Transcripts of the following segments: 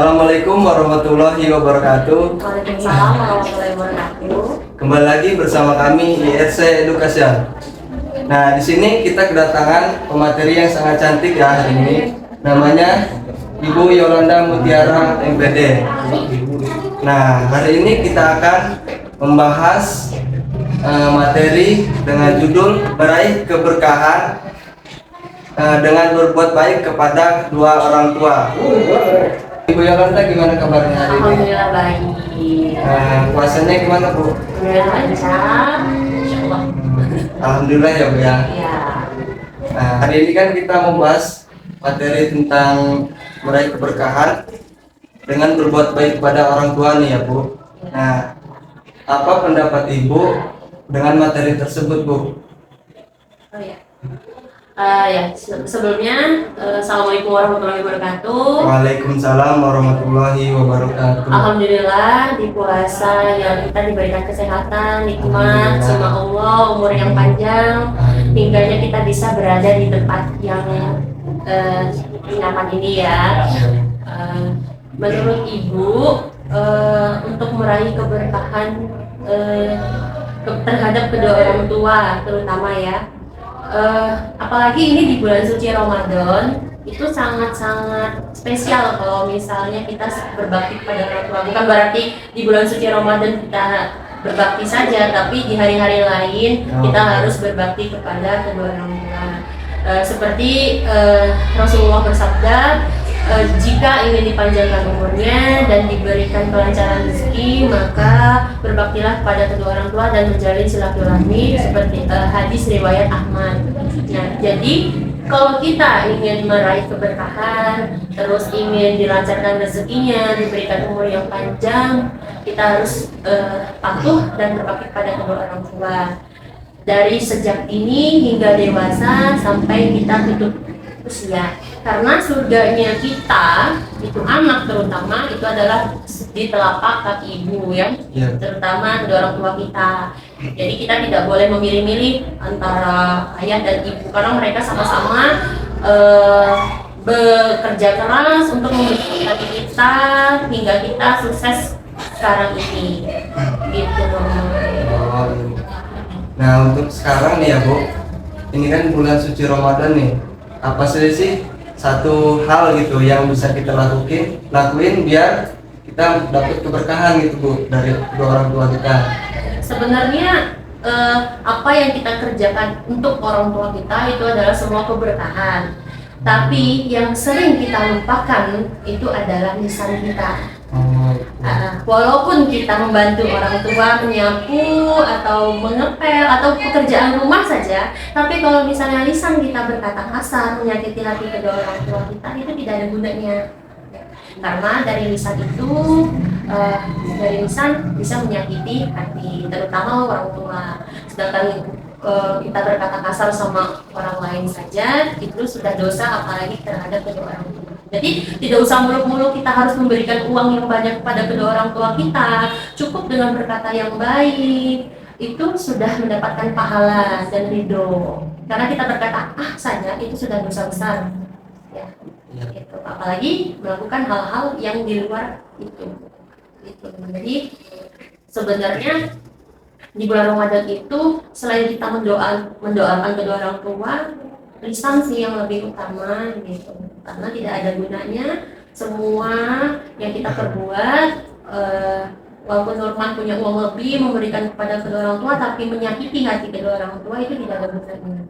Assalamualaikum warahmatullahi wabarakatuh. Waalaikumsalam warahmatullahi wabarakatuh. Kembali lagi bersama kami IRC Edukasian. Nah, di sini kita kedatangan pemateri yang sangat cantik ya hari ini. Namanya Ibu Yolanda Mutiara MPD. Nah, hari ini kita akan membahas materi dengan judul meraih keberkahan dengan berbuat baik kepada kedua orang tua. Ibu Yolanda, gimana kabarnya hari ini? Alhamdulillah baik. Puasanya gimana, Bu? Alhamdulillah lancar. Insyaallah. Alhamdulillah ya, Bu ya. Ya. Nah, hari ini kan kita membahas materi tentang meraih keberkahan dengan berbuat baik kepada orang tua nih ya, Bu. Nah, apa pendapat Ibu dengan materi tersebut, Bu? Oh ya. Sebelumnya Assalamualaikum warahmatullahi wabarakatuh. Waalaikumsalam warahmatullahi wabarakatuh. Alhamdulillah di puasa yang kita diberikan kesehatan, nikmat sama Allah, umur yang panjang, hingganya kita bisa berada di tempat yang nyaman ini ya. Menurut Ibu, untuk meraih keberkahan terhadap kedua orang tua terutama ya, apalagi ini di bulan suci Ramadan, itu sangat-sangat spesial kalau misalnya kita berbakti kepada orang tua. Bukan berarti di bulan suci Ramadan kita berbakti saja, tapi di hari-hari lain kita harus berbakti kepada kedua orang tua. Seperti Rasulullah bersabda, jika ingin dipanjangkan umurnya dan diberikan kelancaran rezeki, maka berbaktilah kepada kedua orang tua dan menjalin silaturahmi, seperti hadis riwayat Ahmad. Nah, jadi kalau kita ingin meraih keberkahan, terus ingin dilancarkan rezekinya, diberikan umur yang panjang, kita harus patuh dan berbakti pada kedua orang tua. Dari sejak ini hingga dewasa sampai kita tutup usia. Karena surganya kita, itu anak terutama, itu adalah di telapak kaki ibu ya, terutama kedua orang tua kita. Jadi kita tidak boleh memilih-milih antara ayah dan ibu, karena mereka sama-sama bekerja keras untuk membesarkan kita hingga kita sukses sekarang ini. Gitu. Nah, untuk sekarang nih ya, Bu, ini kan bulan suci Ramadan nih. Apa sih satu hal gitu yang bisa kita lakuin biar kita dapat keberkahan gitu, Bu, dari kedua orang tua kita? Sebenarnya apa yang kita kerjakan untuk orang tua kita itu adalah semua keberkahan. Tapi yang sering kita lupakan itu adalah lisan kita. Walaupun kita membantu orang tua menyapu atau mengepel atau pekerjaan rumah saja, tapi kalau misalnya lisan kita berkata kasar, menyakiti hati kedua orang tua kita, itu tidak ada gunanya. Karena dari lisan itu, dari lisan bisa menyakiti hati, terutama orang tua. Sedangkan kita berkata kasar sama orang lain saja, itu sudah dosa, apalagi terhadap kedua orang tua. Jadi tidak usah muluk-muluk kita harus memberikan uang yang banyak kepada kedua orang tua kita. Cukup dengan berkata yang baik, itu sudah mendapatkan pahala dan ridho. Karena kita berkata saja itu sudah dosa besar. Ya. Gitu. Apalagi melakukan hal-hal yang di luar itu. Jadi sebenarnya di bulan Ramadan itu selain kita mendoakan kedua orang tua, lisan sih yang lebih utama gitu. Karena tidak ada gunanya semua yang kita perbuat, walaupun Nurman punya uang lebih memberikan kepada kedua orang tua, tapi menyakiti hati kedua orang tua itu tidak ada gunanya.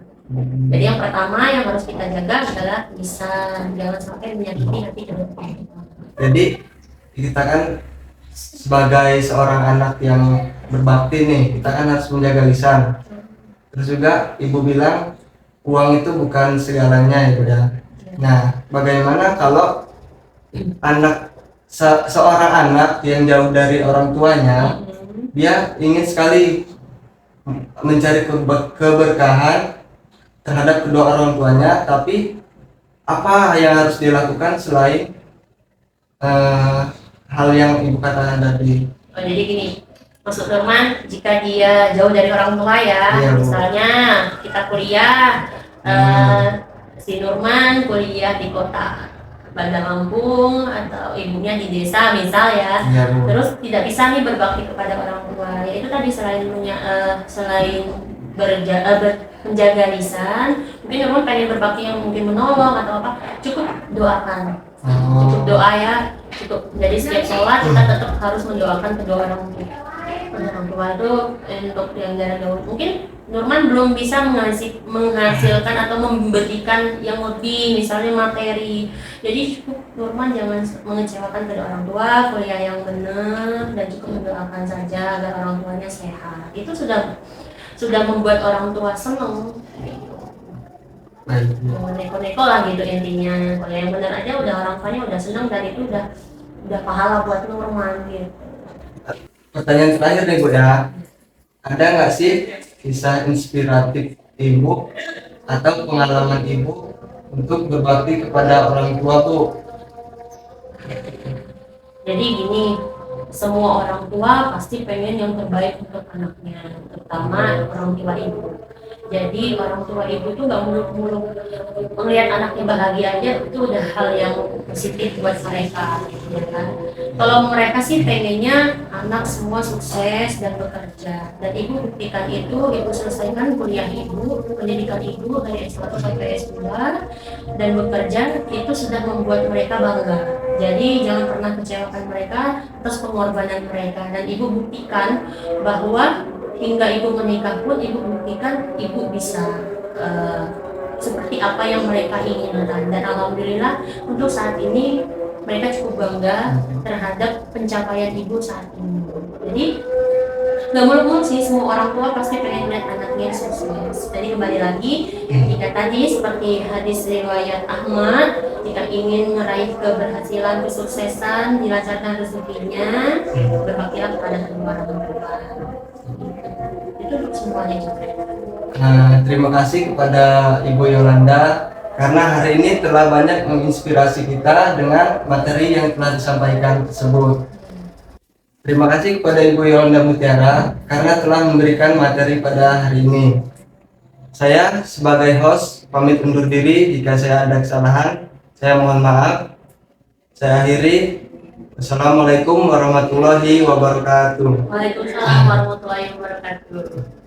Jadi yang pertama yang harus kita jaga adalah lisan, jangan sampai menyakiti hati kedua orang tua. Jadi kita kan sebagai seorang anak yang berbakti nih, kita kan harus menjaga lisan. Terus juga Ibu bilang uang itu bukan segalanya ya, ya. Nah, bagaimana kalau seorang anak yang jauh dari orang tuanya, dia ingin sekali mencari keberkahan terhadap kedua orang tuanya, tapi apa yang harus dilakukan selain hal yang Ibu katakan tadi? Jadi gini, maksud Nurman, jika dia jauh dari orang tua ya, misalnya kita kuliah, si Nurman kuliah di kota, Banda Lampung atau ibunya di desa misal ya, Iya, Bu. terus tidak bisa nih berbakti kepada orang tua, ya itu tadi selain menjaga lisan, mungkin memang pengen berbakti yang mungkin menolong atau apa, cukup doakan, cukup doa ya, cukup. Jadi setiap sholat kita tetap harus mendoakan kedua orang tua. Orang tua itu untuk yang gara mungkin Nurman belum bisa menghasilkan atau memberikan yang lebih, misalnya materi. Jadi cukup Nurman jangan mengecewakan kedua orang tua, kuliah yang benar, dan cukup mendoakan saja agar orang tuanya sehat. Itu sudah membuat orang tua senang. Baik, Bu. Neko-neko lah gitu intinya. Kalau yang benar aja udah orang tuanya udah senang, dan itu udah pahala buat Nurman gitu. Pertanyaan terakhir nih, Bu ya. Ada nggak sih kisah inspiratif ibu atau pengalaman ibu untuk berbakti kepada orang tua, Bu? Jadi gini, semua orang tua pasti pengen yang terbaik untuk anaknya, terutama orang tua ibu. Jadi orang tua ibu tuh nggak muluk-muluk melihat anaknya bahagia aja, itu udah hal yang positif buat mereka, ya kan? Kalau mereka sih pengennya anak semua sukses dan bekerja, dan ibu buktikan itu, ibu selesaikan kuliah ibu, pendidikan ibu dari S1 sampai S2, dan bekerja itu sudah membuat mereka bangga. Jadi jangan pernah kecewakan mereka atas pengorbanan mereka, dan ibu buktikan bahwa hingga ibu menikah pun ibu buktikan ibu bisa seperti apa yang mereka inginkan, dan alhamdulillah untuk saat ini mereka cukup bangga terhadap pencapaian ibu saat ini. Jadi nggak muluk-muluk sih, semua orang tua pasti pengen lihat anaknya sukses. Jadi kembali lagi, jika tadi seperti hadis riwayat Ahmad, jika ingin meraih keberhasilan, kesuksesan, dilancarkan rezekinya, berbaktilah kepada kedua orang tua. Itu untuk semuanya juga. Terima kasih kepada Ibu Yolanda karena hari ini telah banyak menginspirasi kita dengan materi yang telah disampaikan tersebut. Terima kasih kepada Ibu Yolanda Mutiara karena telah memberikan materi pada hari ini. Saya sebagai host pamit undur diri. Jika saya ada kesalahan, saya mohon maaf. Saya akhiri. Assalamualaikum warahmatullahi wabarakatuh. Waalaikumsalam warahmatullahi wabarakatuh.